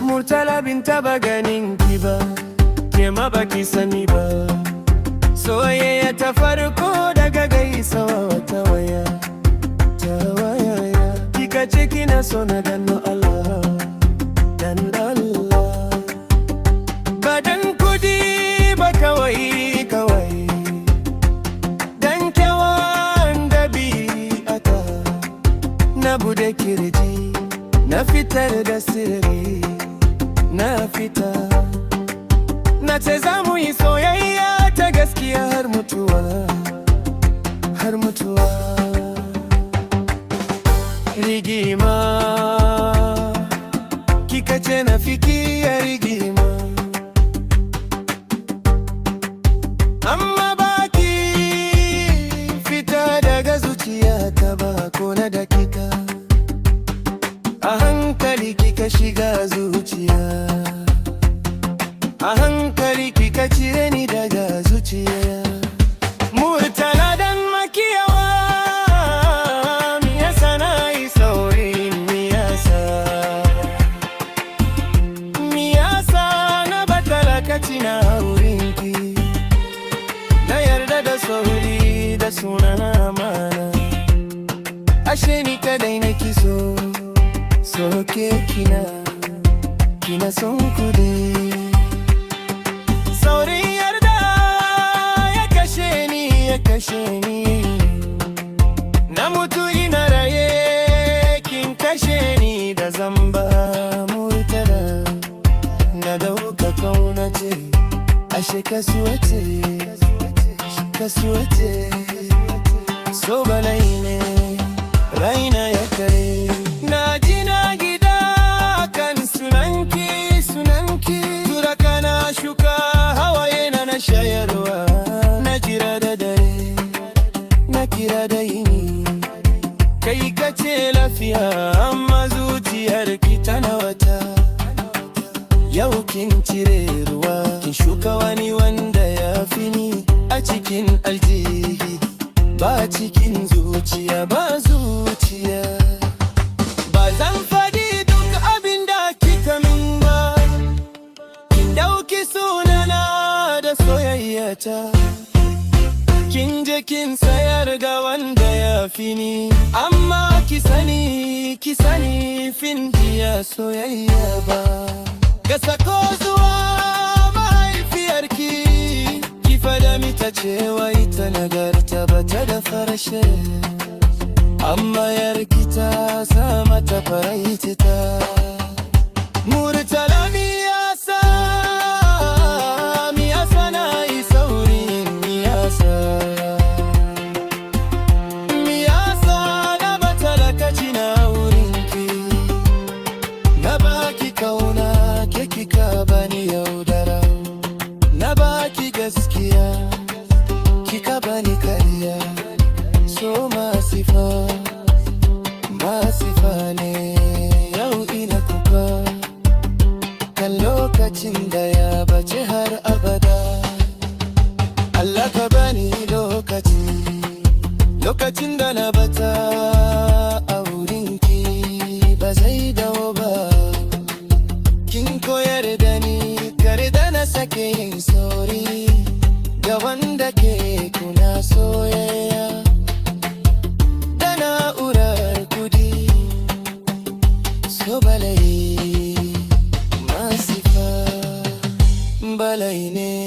Murtala bin taba ganin ki ba, ke ma baki sani ba. Soyayya ta farko daga gaisawa wata waya, kika ce kina so na gano Allah, dan Allah. Ba dan kudi ba kawai, dan kyawan dabi'ata. Na bude kirji, na fitar da sirri, na fita, na ce za mu yi soyayya ta gaskiya har mutuwa, har mutuwa. Rigima, kika ce na fiki ya rigima, amma baki fita daga zuciya ta ba ko na dakika. A hankali kika shiga zuciya, a hankali kika cire ni daga zuciya. Murtala dan makiyawa, me yasa na yi sauri, me yasa na bata lokaci na wurinki. Na yarda da sauri da sunan amana, ashe ni kadai na kiso. Soke kina son kudi. Saurin yarda ya kashe ni, na mutu ina raye, kin kashe ni da zamba. Murtala na dauka kauna ce, ashe kasuwa ce, so balai ne, raina ya kare. Na ji na gida kan sunanki, turaka na shuka hawaye na shayarwa. Na jira da dare, na kira da yini, kai kace lafiya amma zuciyar ki tana wata. Yau kin cire ruwa, kin shuka wani wanda ya fi ni a cikin aljihi, ba cikin zuciya, ba zuciya. Zan faɗi duk abin da kika min ba, kin ɗauki sunana da soyayyata, kin je kin sayar ga wanda ya fi ni. Amma ki sani fin biya soyayya ba. Ga sako zuwa mahaifiyarki, ki fada mita cewa ita nagarta bata da farashe, amma yarki ta sa mata faraitita. Murtala mi yasa na yi sauri, mi yasa na bata lokaci na wurinki. Na baki kauna, ke kika bani yaudara, na baki gaskiya, kika bani kariya. So masifa ne, yau ina kuka kan lokacin da ya bace har abada. Allah ka bani lokacin da na bata a wurinki, ba zai dawo ba. Kin koyar da ni kare da na sake yin sauri ga wanda ke kuna soyayya. So balai, masifa balai ne.